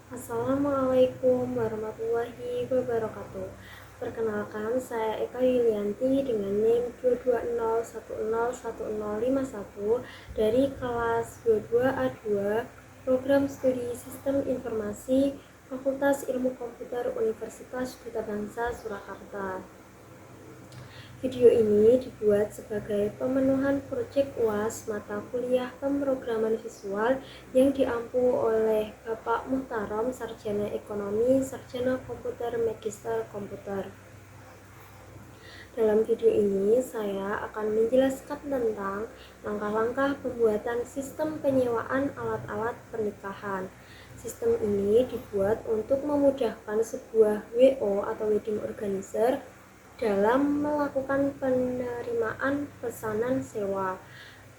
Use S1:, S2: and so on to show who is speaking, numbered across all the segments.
S1: Assalamualaikum warahmatullahi wabarakatuh. Perkenalkan, saya Eka Yulianti dengan NIM 220101051 dari kelas 22A2 Program Studi Sistem Informasi Fakultas Ilmu Komputer Universitas Duta Bangsa Surakarta. Video ini dibuat sebagai pemenuhan proyek UAS mata kuliah pemrograman visual yang diampu oleh Bapak Muhtarom, Sarjana Ekonomi, Sarjana Komputer, Magister Komputer. Dalam video ini, saya akan menjelaskan tentang langkah-langkah pembuatan sistem penyewaan alat-alat pernikahan. Sistem ini dibuat untuk memudahkan sebuah WO atau wedding organizer dalam melakukan penerimaan pesanan sewa,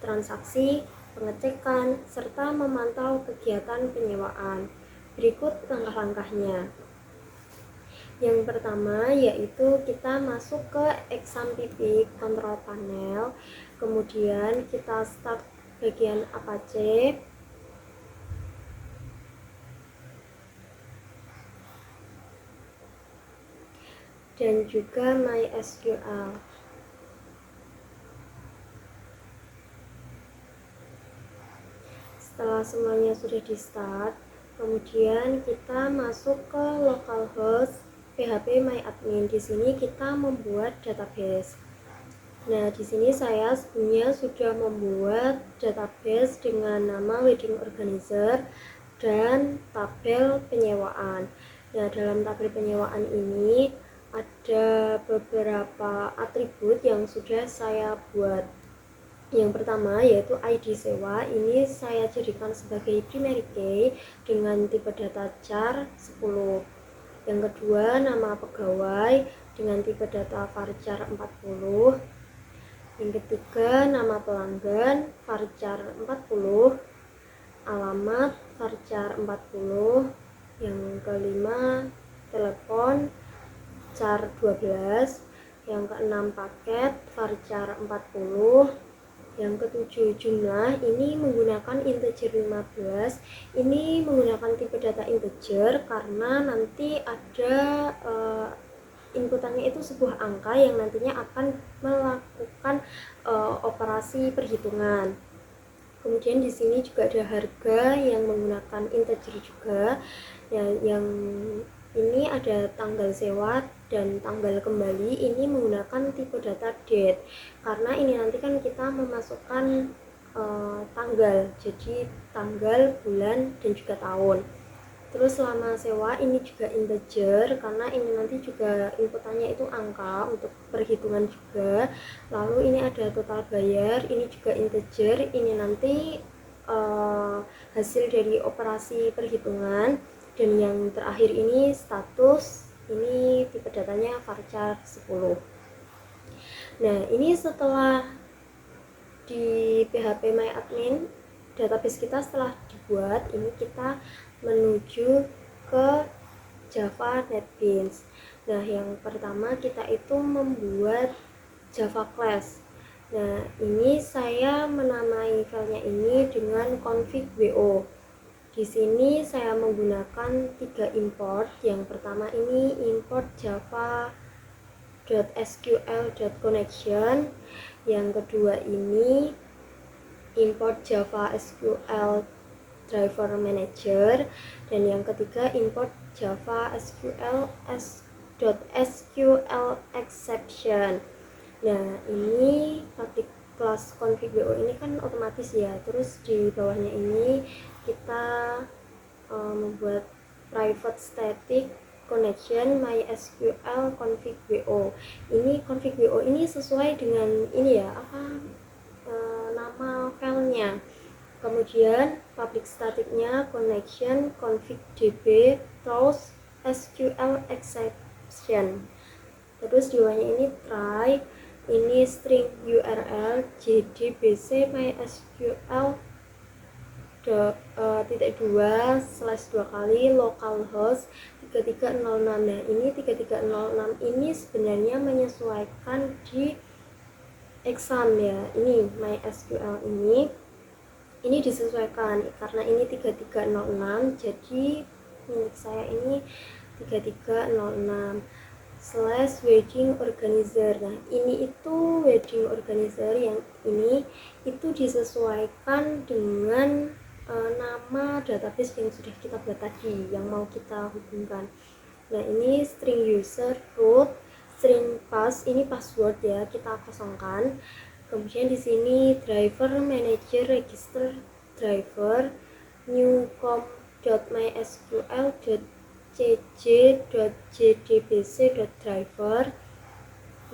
S1: transaksi, pengecekan, serta memantau kegiatan penyewaan. Berikut langkah-langkahnya. Yang pertama yaitu kita masuk ke XAMPP control panel, kemudian kita start bagian Apache. Dan juga MySQL. Setelah semuanya sudah di start, kemudian kita masuk ke localhost phpMyAdmin. Di sini kita membuat database. Nah, di sini saya sebenarnya sudah membuat database dengan nama wedding organizer dan tabel penyewaan. Nah, dalam tabel penyewaan ini ada beberapa atribut yang sudah saya buat. Yang pertama yaitu ID sewa, ini saya jadikan sebagai primary key dengan tipe data char 10. Yang kedua, nama pegawai dengan tipe data varchar 40. Yang ketiga, nama pelanggan varchar 40, alamat varchar 40. Yang kelima, telepon char 12. Yang keenam, paket varchar 40. Yang ketujuh, jumlah, ini menggunakan integer 15. Ini menggunakan tipe data integer karena nanti ada inputannya itu sebuah angka yang nantinya akan melakukan operasi perhitungan. Kemudian di sini juga ada harga yang menggunakan integer juga. Yang ini ada tanggal sewa dan tanggal kembali, ini menggunakan tipe data date karena ini nanti kan kita memasukkan tanggal, jadi tanggal, bulan, dan juga tahun. Terus selama sewa ini juga integer karena ini nanti juga inputannya itu angka untuk perhitungan juga. Lalu ini ada total bayar, ini juga integer, ini nanti hasil dari operasi perhitungan. Dan yang terakhir ini status, ini tipe datanya varchar 10. Nah, ini setelah di phpMyAdmin database kita setelah dibuat, ini kita menuju ke Java NetBeans. Nah, yang pertama kita itu membuat Java class. Nah, ini saya menamai filenya ini dengan config.wo. Di sini saya menggunakan 3 import. Yang pertama ini import java.sql.connection. Yang kedua ini import Java SQL driver manager, dan yang ketiga import Java SQL .sql exception. Nah, ini public class config.wo ini kan otomatis ya. Terus di bawahnya ini kita membuat private static connection MySQL config.wo. Ini config.wo ini sesuai dengan ini ya, nama filenya. Kemudian public staticnya connection config db throws SQL exception. Terus di bawahnya ini try, ini string URL jdbc mysql /2 kali localhost 3306. Nah, ini 3306 ini sebenarnya menyesuaikan di exam ya. Ini MySQL ini disesuaikan karena ini 3306, jadi milik saya ini 3306/wedding organizer. Nah, ini itu wedding organizer yang ini itu disesuaikan dengan nama database yang sudah kita buat tadi, yang mau kita hubungkan. Nah, ini string user root, string pass ini password ya, kita kosongkan. Kemudian di sini driver manager register driver newcom.mysql.cj.jdbc.driver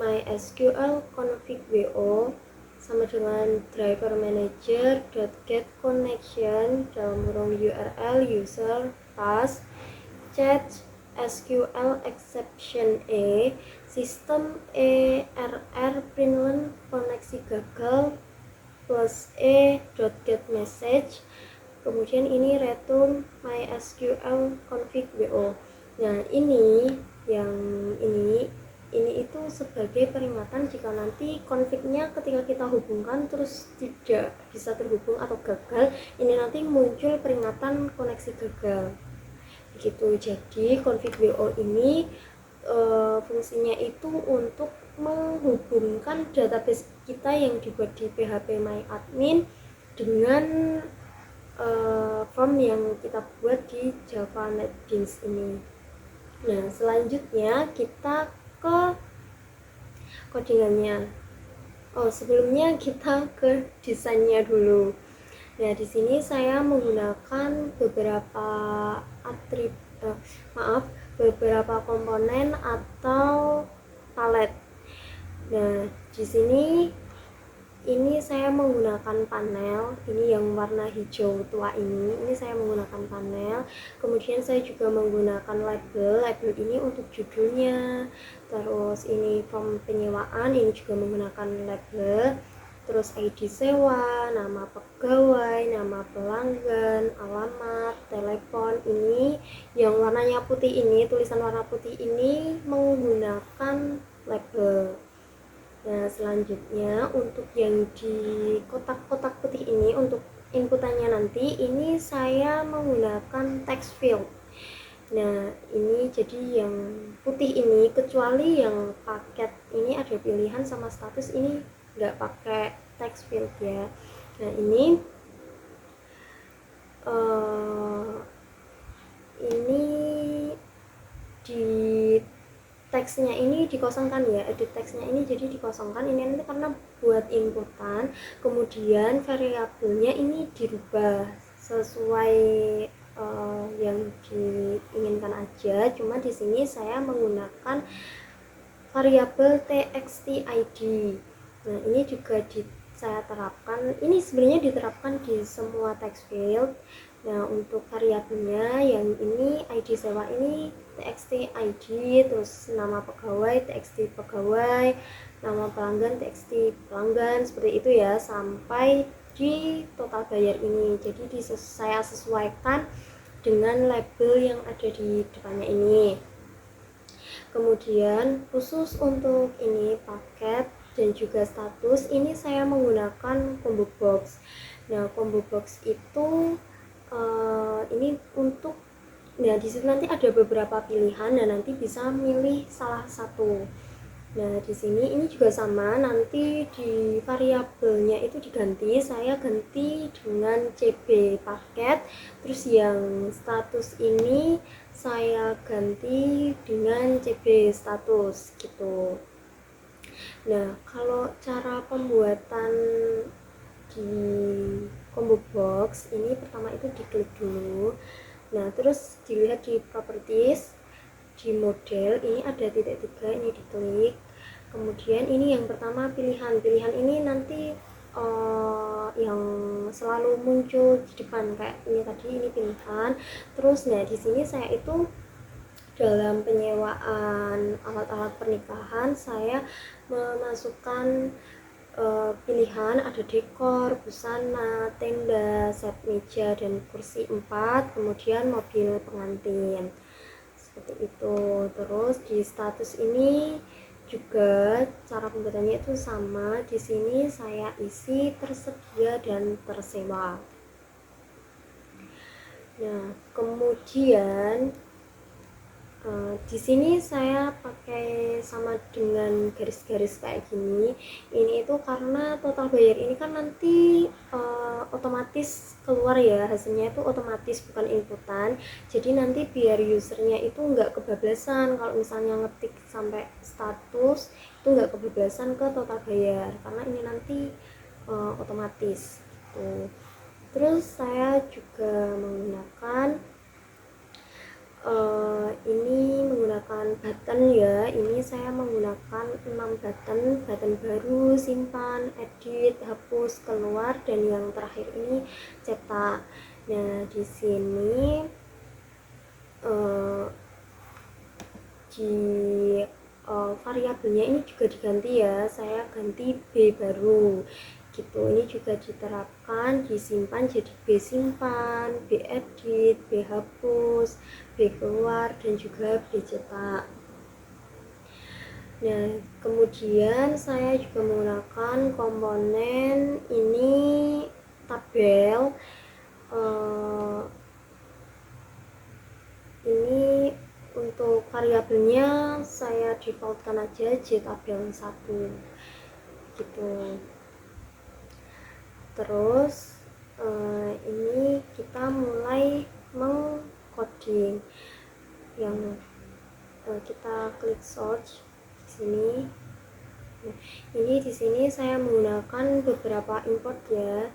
S1: mysql config wo sama dengan driver manager get connection dalam kurung url user pass chat SQL exception sistem error println koneksi gagal plus get message. Kemudian ini return mysql config wo. Nah, ini yang ini itu sebagai peringatan jika nanti config-nya ketika kita hubungkan terus tidak bisa terhubung atau gagal, ini nanti muncul peringatan koneksi gagal gitu. Jadi config wo ini fungsinya itu untuk menghubungkan database kita yang dibuat di PHP MyAdmin dengan form yang kita buat di Java NetBeans ini. Nah, selanjutnya kita ke codingannya. Sebelumnya kita ke desainnya dulu. Nah, di sini saya menggunakan beberapa komponen atau palet. Nah, di sini ini saya menggunakan panel, ini yang warna hijau tua ini saya menggunakan panel. Kemudian saya juga menggunakan label ini untuk judulnya. Terus ini form penyewaan, ini juga menggunakan label. Terus ID sewa, nama pegawai, nama pelanggan, alamat, telepon. Ini yang warnanya putih ini, tulisan warna putih ini menggunakan label. Nah, selanjutnya untuk yang di kotak-kotak putih ini untuk inputannya nanti ini saya menggunakan text field. Nah, ini jadi yang putih ini kecuali yang paket ini ada pilihan sama status ini nggak pakai text field ya. Nah, ini di teksnya ini dikosongkan ya, edit teksnya ini jadi dikosongkan ini nanti karena buat inputan. Kemudian variabelnya ini dirubah sesuai yang diinginkan aja. Cuma di sini saya menggunakan variabel txt_id. Nah, ini juga saya terapkan. Ini sebenarnya diterapkan di semua text field. Nah, untuk variabelnya yang ini ID sewa ini txt_id, terus nama pegawai txt pegawai, nama pelanggan txt pelanggan, seperti itu ya, sampai di total bayar ini. Jadi saya sesuaikan dengan label yang ada di depannya ini. Kemudian khusus untuk ini paket dan juga status ini saya menggunakan combo box. Nah, combo box itu ini untuk, nah di situ nanti ada beberapa pilihan dan nanti bisa milih salah satu. Nah, di sini ini juga sama, nanti di variabelnya itu diganti, saya ganti dengan CB paket, terus yang status ini saya ganti dengan CB status gitu. Nah, kalau cara pembuatan di combo box ini pertama itu diklik dulu. Nah, terus dilihat di properties, di model ini ada titik 3, ini diklik. Kemudian ini yang pertama pilihan ini nanti yang selalu muncul di depan kayak ini tadi, ini pilihan. Terus nah di sini saya itu dalam penyewaan alat-alat pernikahan saya memasukkan pilihan ada dekor, busana, tenda, set meja dan kursi 4, kemudian mobil pengantin seperti itu. Terus di status ini juga cara pembuatannya itu sama. Di sini saya isi tersedia dan tersewa. Nah, kemudian di sini saya pakai sama dengan garis-garis kayak gini. Ini itu karena total bayar ini kan nanti otomatis keluar ya, hasilnya itu otomatis bukan inputan. Jadi nanti biar usernya itu nggak kebablasan kalau misalnya ngetik sampai status itu nggak kebablasan ke total bayar karena ini nanti otomatis gitu. Terus saya juga menggunakan ini menggunakan button ya. Ini saya menggunakan 6 button baru, simpan, edit, hapus, keluar, dan yang terakhir ini cetak. Nah, di sini di variabelnya ini juga diganti ya, saya ganti B baru gitu. Ini juga diterapkan, disimpan jadi B simpan, B edit, B hapus, B keluar, dan juga B cetak. Nah, kemudian saya juga menggunakan komponen ini tabel. Ini untuk variabelnya saya defaultkan aja jtabel 1 gitu. Terus ini kita mulai mengcoding yang kita klik search di sini. Nah, ini di sini saya menggunakan beberapa import ya.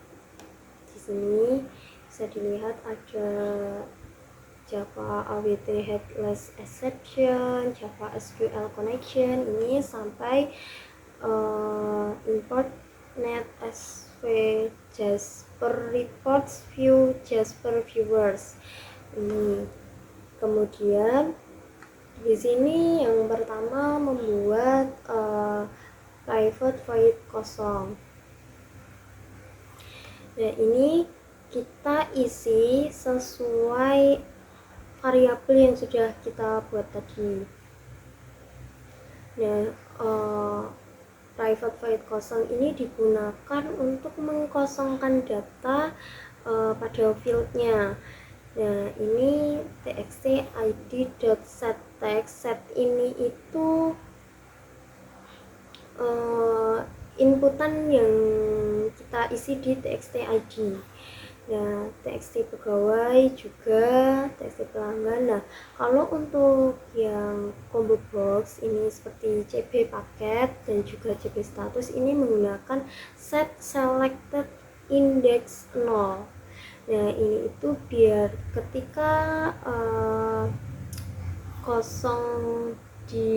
S1: Di sini bisa dilihat ada Java AWT headless exception, Java SQL connection, ini sampai import NetSV Jasper reports view Jasper viewers ini. Kemudian di sini yang pertama membuat private void kosong. Nah, ini kita isi sesuai variabel yang sudah kita buat tadi. Nah, private void kosong ini digunakan untuk mengkosongkan data pada fieldnya. Nah, ini txt id.setText. Set ini itu inputan yang kita isi di txt id. Nah, txt pegawai juga, txt pelanggan. Nah, kalau untuk yang combo box ini seperti cb paket dan juga cb status ini menggunakan set selected index 0. Nah, ini itu biar ketika kosong di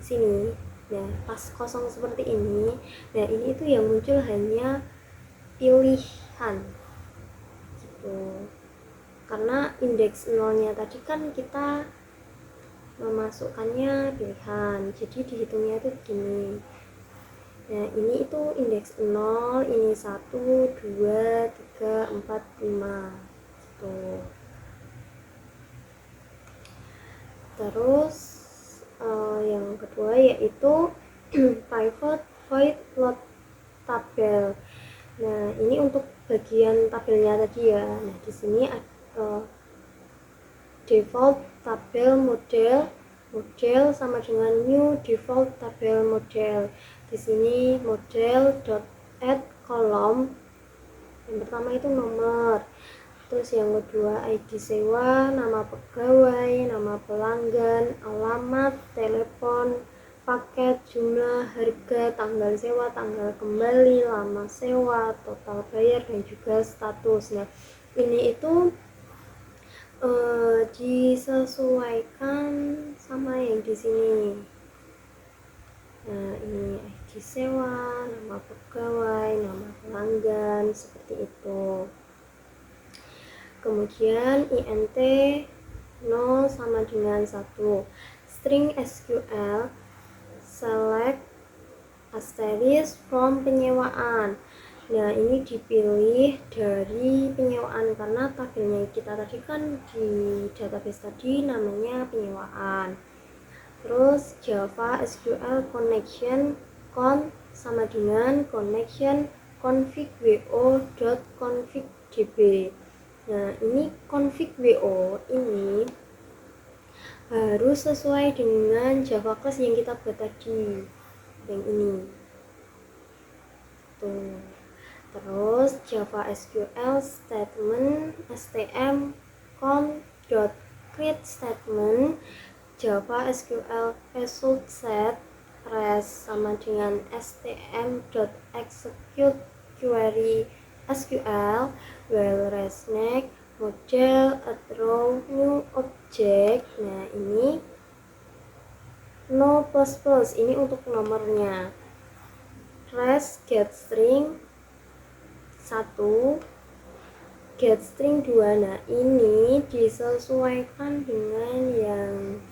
S1: sini, nah pas kosong seperti ini, nah ini itu yang muncul hanya pilihan gitu, karena indeks nolnya tadi kan kita memasukkannya pilihan, jadi dihitungnya itu gini. Nah, ini itu indeks 0, ini 1, 2, 3, 4, 5 gitu. Terus yang kedua yaitu private void load tabel. Nah, ini untuk bagian tabelnya tadi ya. Nah, di sini ada default tabel model sama dengan new default tabel model. Di sini model.add column. Yang pertama itu nomor. Terus yang kedua ID sewa, nama pegawai, nama pelanggan, alamat, telepon, paket, jumlah, harga, tanggal sewa, tanggal kembali, lama sewa, total bayar, dan juga status. Nah, ini itu disesuaikan sama yang di sini. Nah, ini ID sewa, nama pegawai, nama pelanggan, seperti itu. Kemudian int 0 sama dengan 1. String SQL select asterisk from penyewaan. Nah, ini dipilih dari penyewaan karena tabelnya kita tadi kan di database tadi namanya penyewaan. Terus Java SQL connection con sama dengan connection config wo.config db. Nah, ini config WO ini harus sesuai dengan Java class yang kita buat tadi, yang ini tuh. Terus Java SQL statement stm count.create statement, Java SQL result set res sama dengan stm.execute query SQL while res next model add row new object. Nah, ini no plus plus, ini untuk nomornya. Res get string 1, get string 2. Nah, ini disesuaikan dengan yang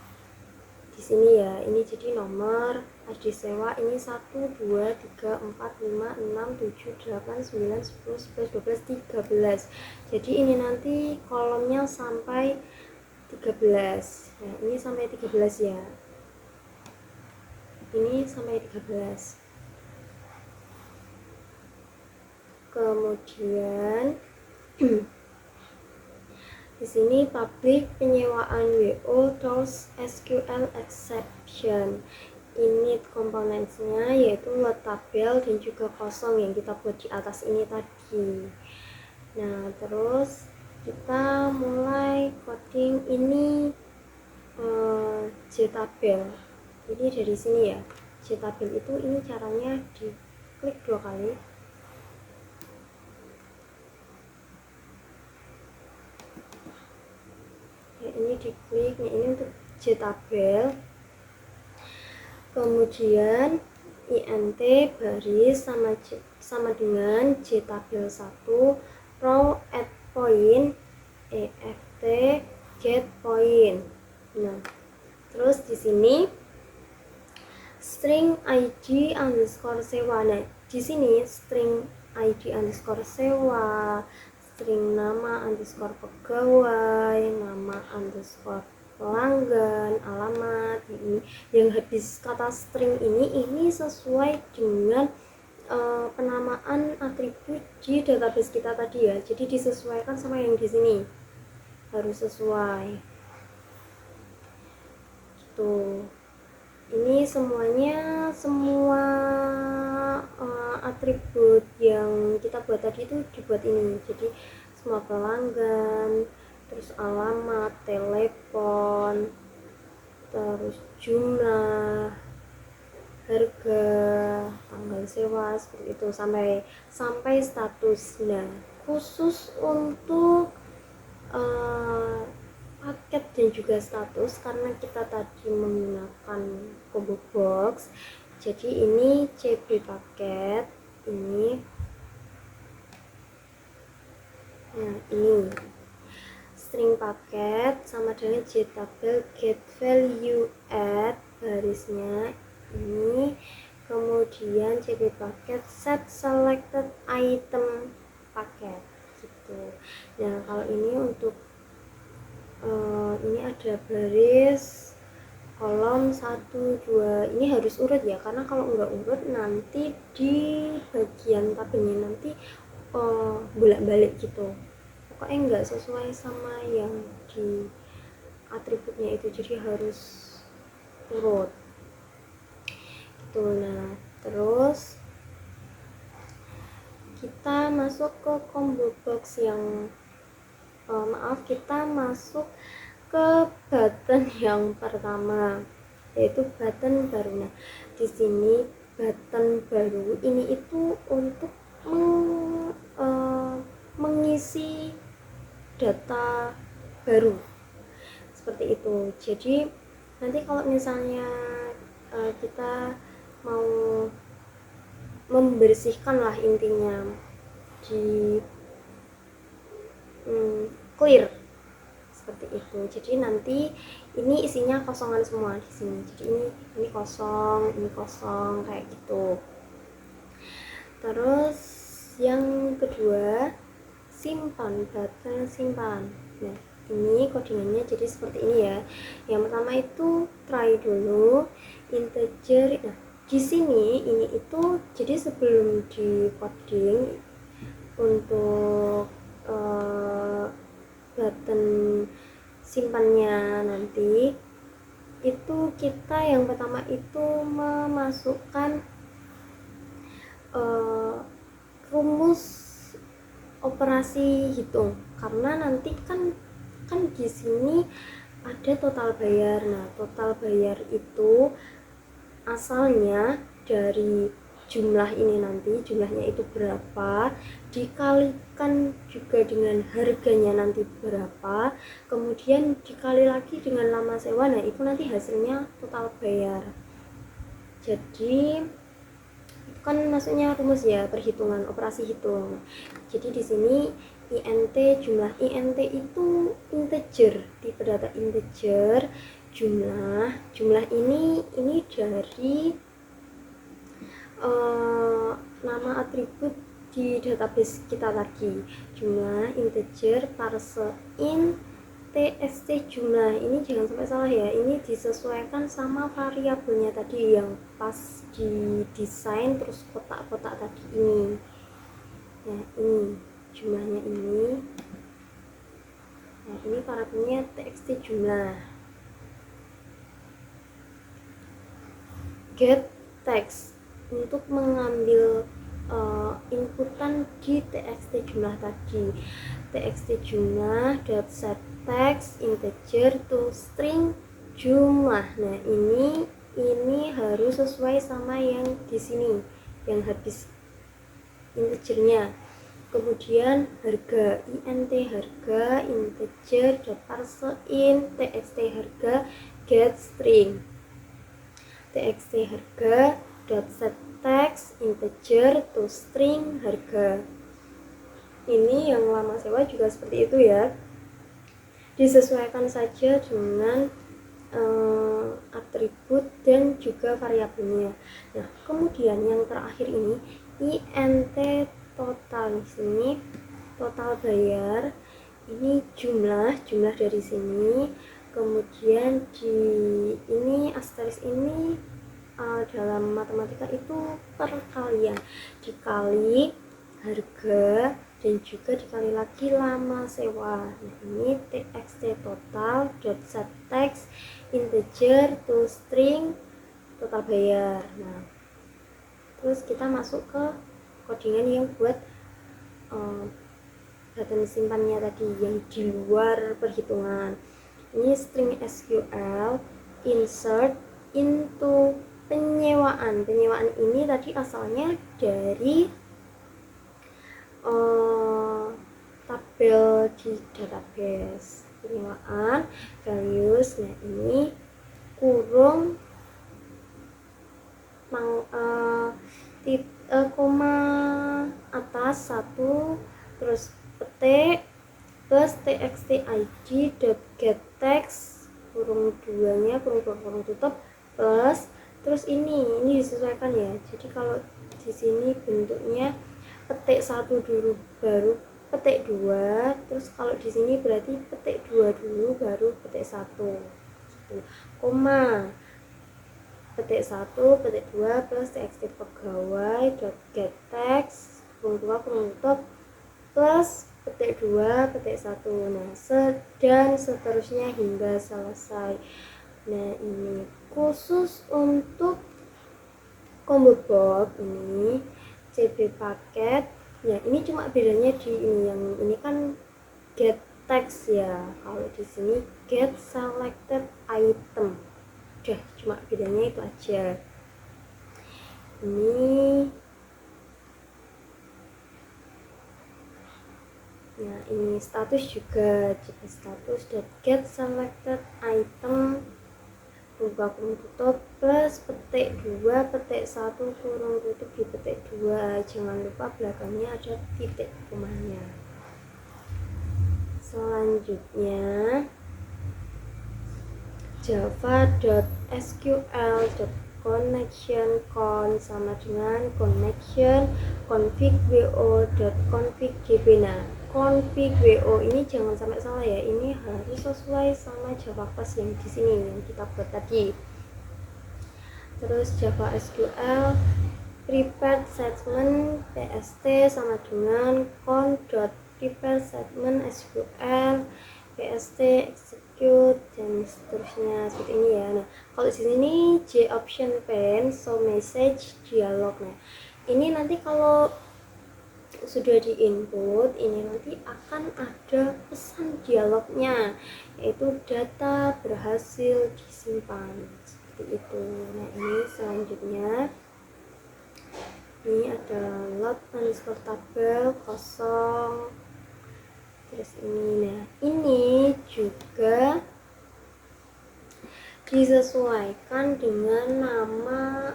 S1: di sini ya. Ini jadi nomor ID sewa ini 1 2 3 4 5 6 7 8 9 10 11 12 13. Jadi ini nanti kolomnya sampai 13. Nah, ini sampai 13 ya. Ini sampai 13. Kemudian di sini public penyewaan WO tools SQL exception. Init komponennya yaitu load tabel dan juga kosong yang kita buat di atas ini tadi. Nah, terus kita mulai coding ini JTabel. Jadi dari sini ya, JTabel itu ini caranya diklik 2 kali. Ya, ini diklik. Nah, ini untuk JTabel. Kemudian int baris sama dengan JTabel 1 row add point eft get point. Nah, terus di sini string id underscore sewa. Nah, di sini string id underscore sewa, string nama underscore pegawai, nama underscore pelanggan, alamat. Ini yang habis kata string ini sesuai dengan penamaan atribut di database kita tadi ya. Jadi disesuaikan sama yang di sini, harus sesuai gitu. Ini semuanya semua atribut yang kita buat tadi itu dibuat ini. Jadi semua pelanggan, terus alamat, telepon, terus jumlah, harga, tanggal sewa, seperti itu sampai status. Nah, khusus untuk paket dan juga status karena kita tadi menggunakan combo box, jadi ini cb paket ini. Nah, ini string paket sama dengan JTabel get value add barisnya ini, kemudian cb paket set selected item paket gitu. Nah, kalau ini untuk ini ada baris kolom 1 2, ini harus urut ya, karena kalau nggak urut nanti di bagian tabelnya nanti bolak-balik gitu, pokoknya nggak sesuai sama yang di atributnya itu, jadi harus urut gitu. Nah, terus kita masuk ke combo box yang kita masuk ke button yang pertama, yaitu button baru. Nah, di sini button baru ini itu untuk mengisi data baru seperti itu. Jadi nanti kalau misalnya kita mau membersihkan lah intinya di clear seperti itu. Jadi nanti ini isinya kosongan semua di sini. Jadi ini kosong kayak gitu. Terus yang kedua, simpan, button simpan. Nah, ini codingannya jadi seperti ini ya. Yang pertama itu try dulu integer. Nah, di sini ini itu jadi sebelum di coding untuk button simpannya nanti itu kita yang pertama itu memasukkan rumus operasi hitung, karena nanti kan di sini ada total bayar. Nah, total bayar itu asalnya dari jumlah ini, nanti jumlahnya itu berapa dikalikan juga dengan harganya nanti berapa, kemudian dikali lagi dengan lama sewa. Nah, itu nanti hasilnya total bayar. Jadi itu kan maksudnya rumus ya, perhitungan operasi hitung. Jadi di sini int, jumlah int itu integer, tipe data integer, jumlah ini dari nama atribut di database kita tadi, jumlah integer parse int txt jumlah. Ini jangan sampai salah ya, ini disesuaikan sama variabelnya tadi yang pas di desain terus kotak-kotak tadi ini. Nah, ini jumlahnya ini. Nah, ini variabelnya txt jumlah. Get text untuk mengambil inputan di txt jumlah tadi. Txt jumlah dot set text integer to string jumlah. Nah, ini harus sesuai sama yang di sini, yang habis integernya. Kemudian harga int harga integer dot parse int txt harga get string. Txt harga dot set text integer to string harga. Ini yang lama sewa juga seperti itu ya, disesuaikan saja dengan atribut dan juga variabelnya. Nah, kemudian yang terakhir ini int total. Di sini total bayar, ini jumlah dari sini, kemudian di ini asterisk ini dalam matematika itu perkalian, dikali harga dan juga dikali lagi lama sewa. Nah, ini txt total dot set text integer to string total bayar. Nah, terus kita masuk ke codingan yang buat button simpannya tadi yang di luar perhitungan. Ini string SQL insert into penyewaan. Penyewaan ini tadi asalnya dari tabel di database. Penyewaan values. Nah, ini kurung koma atas 1, terus petik plus txt id dot get text kurung 2 nya kurung tutup plus, terus ini disesuaikan ya. Jadi kalau di sini bentuknya petik 1 dulu baru petik 2, terus kalau di sini berarti petik 2 dulu baru petik 1, koma petik 1 petik 2 plus txt pegawai dot get text kurung 2 kurung tutup plus petik 2 petik 1. Nah, dan seterusnya hingga selesai. Nah, ini khusus untuk combo box ini cb paket. Ya, ini cuma bedanya di ini, yang ini kan get text ya, kalau di sini get selected item. Udah, cuma bedanya itu aja. Ini status juga, jadi status dot get selected item buka kurung tutup plus petik 2 petik 1 kurung tutup di petik 2. Jangan lupa belakangnya ada titik komanya. Selanjutnya java.sql.connection con sama dengan connection config.wo.config db. Nah, config wo ini jangan sampai salah ya, ini harus sesuai sama Java class yang di sini yang kita buat tadi. Terus Java SQL prepared statement pst sama dengan con prepare statement SQL, PST, execute, dan seterusnya seperti ini ya. Nah, kalau di sini J option pane, show message, dialog. Nah, ini nanti kalau sudah di input, ini nanti akan ada pesan dialognya, yaitu data berhasil disimpan seperti itu. Nah, ini selanjutnya ini ada load underscore tabel kosong, terus ini. Nah, ini juga disesuaikan dengan nama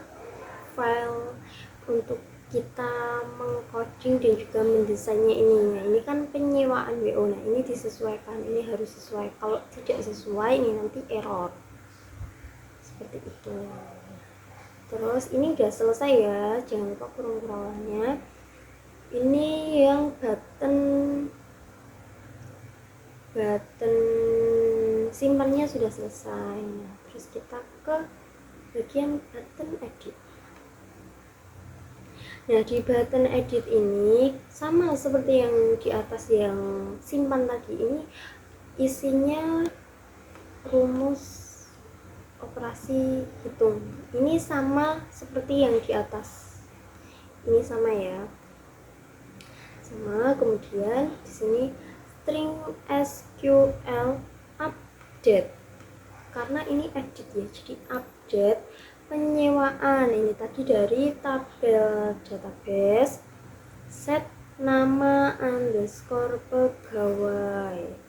S1: file untuk kita mengcoding dan juga mendesainnya ini. Nah, ini kan penyewaan WO. Nah, ini disesuaikan, ini harus sesuai. Kalau tidak sesuai, ini nanti error seperti itu. Terus ini udah selesai ya, jangan lupa kurung-kurungannya. Ini yang button simpannya sudah selesai. Nah, terus kita ke bagian button edit. Nah, di button edit ini sama seperti yang di atas yang simpan tadi, ini isinya rumus operasi hitung. Ini sama seperti yang di atas. Ini sama ya. Sama, kemudian di sini string SQL update. Karena ini edit ya, jadi update penyewaan. Ini tadi dari tabel database, set nama underscore pegawai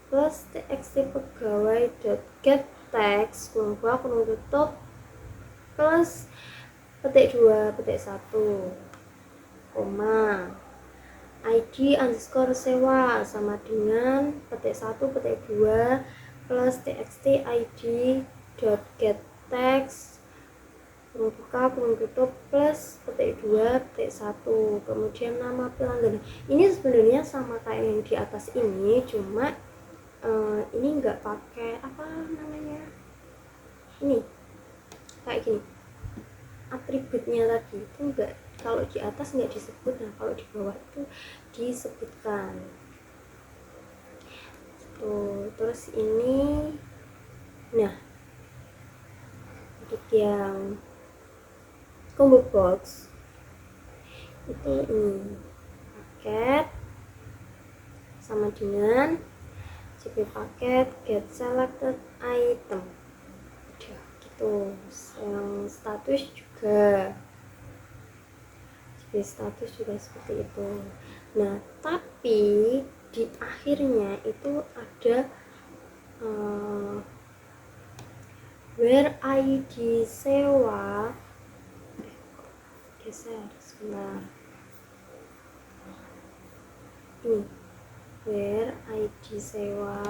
S1: plus txt pegawai get text kurung tutup plus petik 2 petik 1 koma id underscore sewa sama dengan petik 1 petik 2 plus txt id dot get text kurung buka kurung tutup plus petik 2 petik 1, kemudian nama pelanggan. Ini sebenarnya sama kayak yang di atas ini, cuma ini nggak pakai apa namanya, ini kayak gini atributnya tadi itu enggak, kalau di atas nggak disebut. Nah, kalau di bawah itu disebutkan tuh. Terus ini, nah untuk yang combo box itu ini paket sama dengan cp paket get selected item, udah gitu. Yang status juga cp status juga seperti itu. Nah, tapi di akhirnya itu ada where id sewa, geser sebentar, ini where id sewa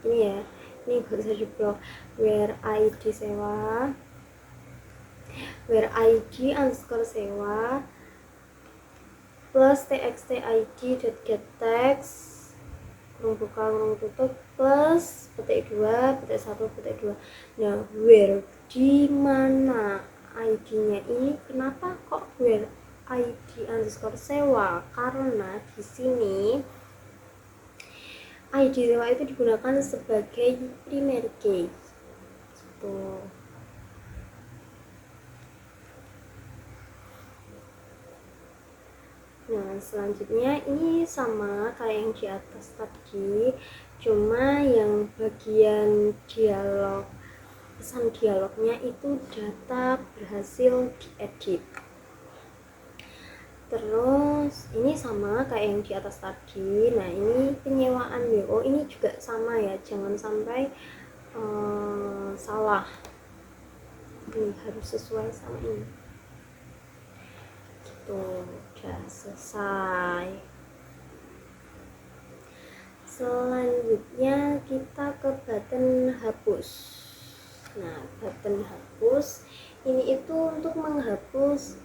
S1: ini ya, ini gak usah diblok. Where id sewa, where id underscore sewa plus txt id dot get text kurung buka kurung tutup plus petik 2 petik 1 petik 2. Nah, where di mana id-nya ini, kenapa kok where id underscore sewa? Karena di sini id sewa itu digunakan sebagai primary key gitu. Nah, selanjutnya ini sama kayak yang di atas tadi, cuma yang bagian dialog, pesan dialognya itu data berhasil diedit. Terus ini sama kayak yang di atas tadi. Nah, ini penyewaan WO ini juga sama ya, jangan sampai salah, ini harus sesuai sama ini gitu. Udah selesai. Selanjutnya kita ke button hapus. Nah, button hapus ini itu untuk menghapus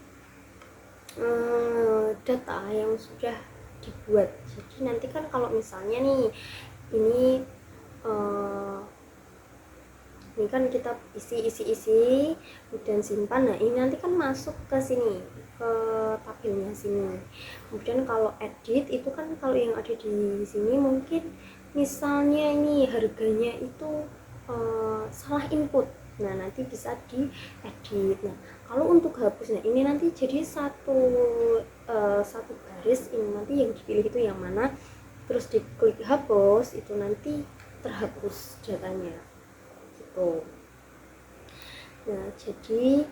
S1: data yang sudah dibuat. Jadi nanti kan kalau misalnya nih ini Ini kan kita isi kemudian simpan. Nah, ini nanti kan masuk ke sini, ke tabelnya sini. Kemudian kalau edit itu kan kalau yang ada di sini mungkin misalnya ini harganya itu salah input. Nah, nanti bisa diedit. Nah, kalau untuk hapus, nah ini nanti jadi satu garis, ini nanti yang dipilih itu yang mana, terus diklik hapus, itu nanti terhapus datanya gitu. Nah, jadi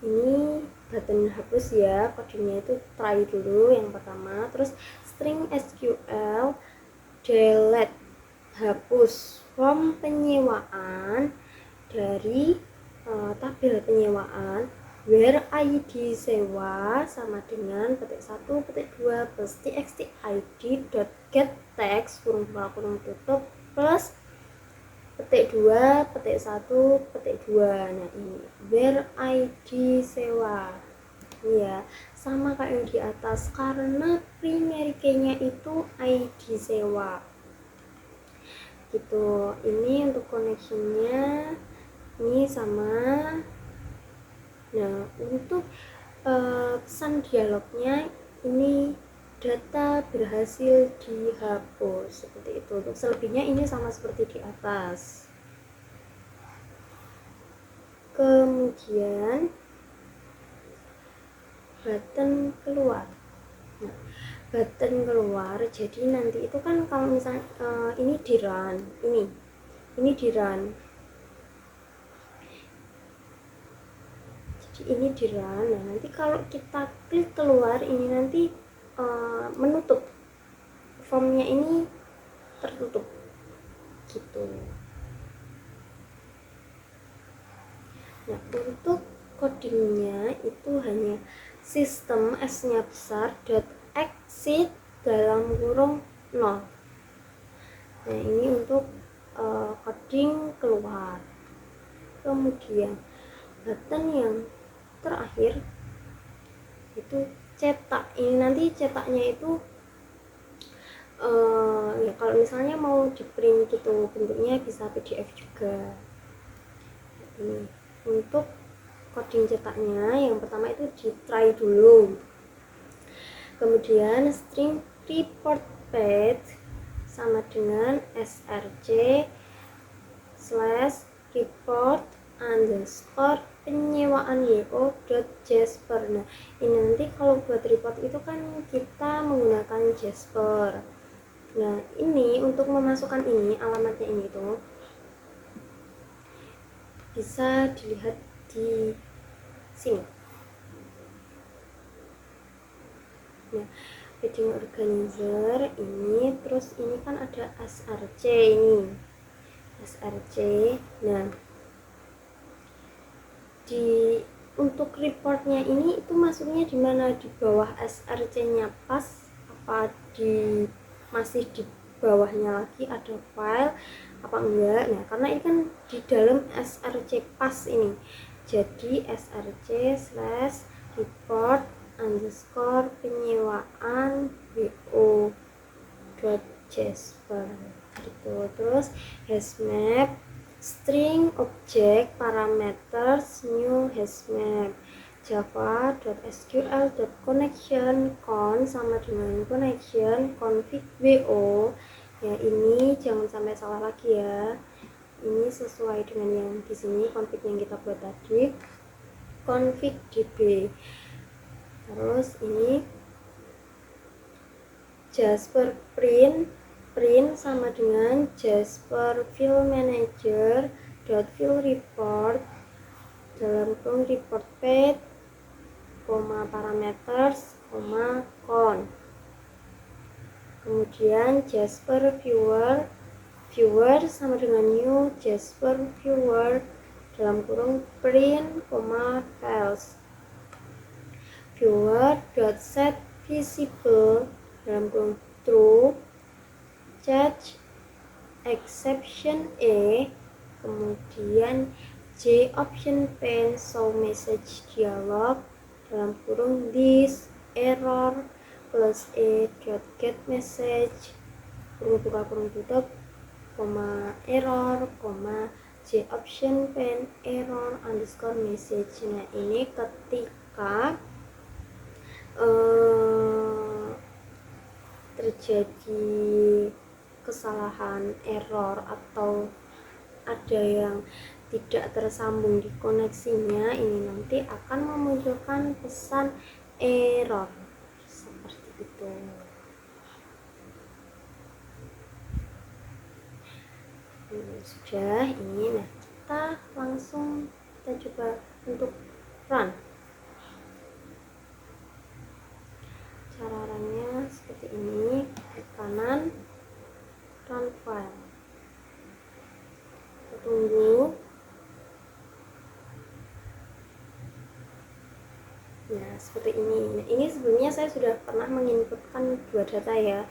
S1: ini button hapus ya, kodenya itu try dulu yang pertama, terus string SQL delete, hapus from penyewaan dari tabel penyewaan where ID sewa sama dengan petik 1 petik 2 plus txt id dot get text kurung buka kurung tutup plus petik 2 petik 1 petik 2. Nah, ini where ID sewa ya, sama kayak yang di atas karena primary key-nya itu ID sewa gitu. Ini untuk connectionnya ini sama. Nah, untuk pesan dialognya ini data berhasil dihapus seperti itu. Untuk selebihnya ini sama seperti di atas. Kemudian button keluar. Nah, button keluar jadi nanti itu kan kalau misalnya ini di run, ini di run, jadi ini di run. Nah, nanti kalau kita klik keluar ini nanti menutup, formnya ini tertutup gitu. Nah, untuk codingnya itu hanya sistem S-nya besar dot exit dalam kurung 0. Nah, ini untuk coding keluar. Kemudian button yang terakhir itu cetak. Ini nanti cetaknya itu ya kalau misalnya mau di print gitu bentuknya bisa PDF juga. Ini untuk coding cetaknya yang pertama itu di try dulu, kemudian string report path sama dengan src slash report underscore penyewaan yo.jasper. Nah, ini nanti kalau buat report itu kan kita menggunakan Jasper. Nah, ini untuk memasukkan ini alamatnya ini tuh bisa dilihat di sini. Nah, heading organizer ini, terus ini kan ada src ini, src. Nah, di untuk reportnya ini itu masuknya di mana, di bawah src-nya pas apa di masih di bawahnya lagi ada file apa enggak. Nah, karena ini kan di dalam src pas ini, jadi src slash report underscore penyewaan wo dot jasper gitu. Terus hashmap string object parameters new hashmap java.sql.connection con sama dengan connection config wo. Ya, ini jangan sampai salah lagi ya, ini sesuai dengan yang di sini config yang kita buat tadi, config db. Terus ini Jasper print sama dengan Jasper file manager dot file report dalam kurung report path, parameters, con. Kemudian Jasper viewer sama dengan new Jasper viewer dalam kurung print, files. Viewer dot set visible dalam kurung true, catch exception kemudian J option pane show message dialog dalam kurung this error plus dot get message kurung buka kurung tutup, error, J option pen error underscore message. Nah, ini ketika terjadi kesalahan error atau ada yang tidak tersambung di koneksinya, ini nanti akan memunculkan pesan error seperti itu. Sudah ini, nah kita langsung coba untuk run. Cara runnya seperti ini, klik kanan, run file, kita tunggu. Nah, seperti ini. Nah, ini sebelumnya saya sudah pernah menginputkan 2 data ya.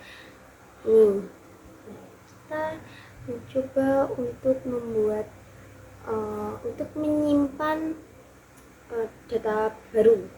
S1: Ini. Nah, kita mencoba untuk membuat untuk menyimpan data baru.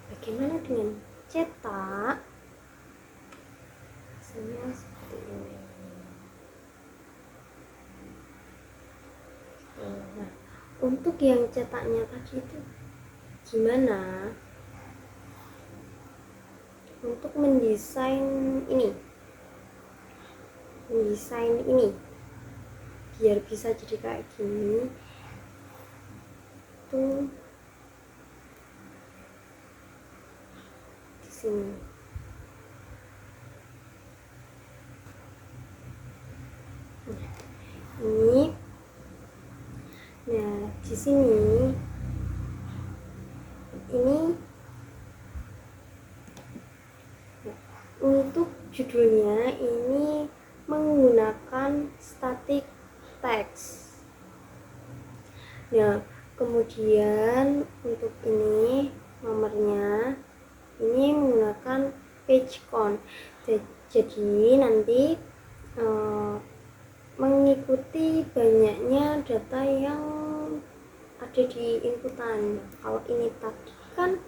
S1: Bagaimana dengan cetak? Hasilnya seperti ini. Nah, untuk yang cetaknya tadi itu gimana? Untuk mendesain ini biar bisa jadi kayak gini tuh di sini. Ini, nah di sini ini untuk judulnya ini menggunakan static text. Nah, kemudian untuk ini nomornya ini menggunakan page count. Jadi nanti mengikuti banyaknya data yang ada di inputan. Kalau ini tadi kan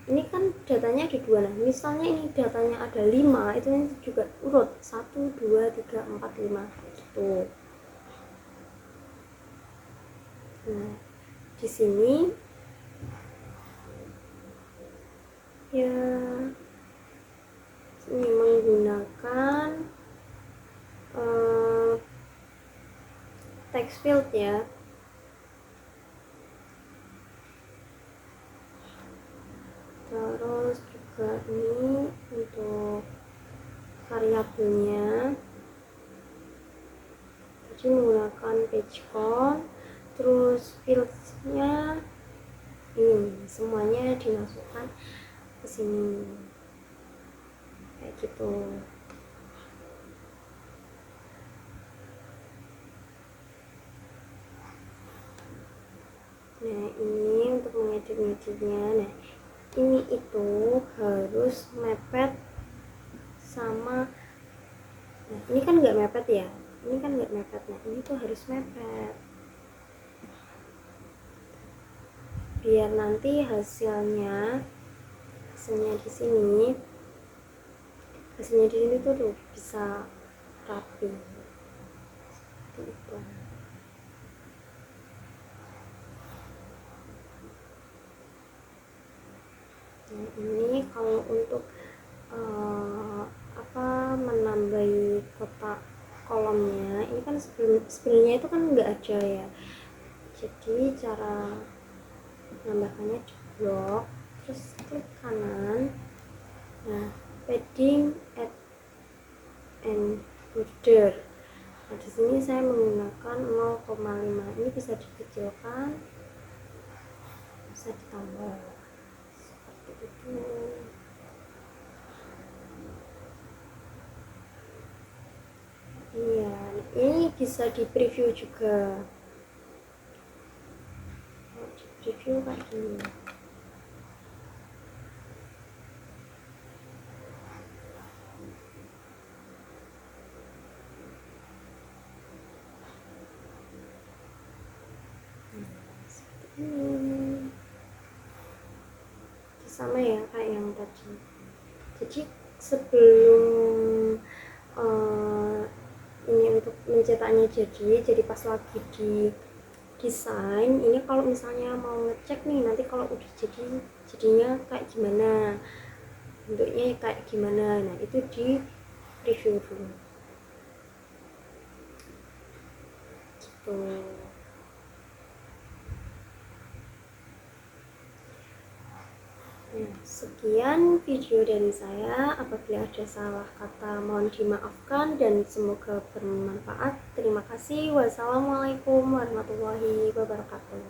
S1: ini kan datanya ada 2, nah misalnya ini datanya ada 5, itu nanti juga urut 1, 2, 3, 4, 5 gitu. Nah di sini ya ini menggunakan text field ya. Terus juga ini untuk variabelnya, jadi menggunakan page count. Terus fieldsnya ini semuanya dimasukkan ke sini kayak gitu. Nah ini untuk mengedit-ngeditnya. Nah ini itu harus mepet sama, nah ini kan nggak mepet ya, ini kan nggak mepet. Nah ini tuh harus mepet biar nanti hasilnya di sini tuh bisa rapi seperti itu. Nah ini kalau untuk menambahi kotak kolomnya, ini kan sebelumnya itu kan nggak ada ya, jadi cara menambahkannya di blok, terus klik kanan, nah padding add and border. Nah di sini saya menggunakan 0,5, ini bisa dikecilkan, bisa ditambah seperti itu. Iya, ini bisa di preview juga. Di preview kayak gini. Seperti ini. Sama ya kayak yang tadi. Jadi sebelum ini untuk mencetaknya jadi pas lagi di desain ini, kalau misalnya mau ngecek nih nanti kalau udah jadinya kayak gimana, bentuknya kayak gimana, nah itu di review dulu gitu. Nah, sekian video dari saya. Apabila ada salah kata mohon dimaafkan dan semoga bermanfaat. Terima kasih. Wassalamualaikum warahmatullahi wabarakatuh.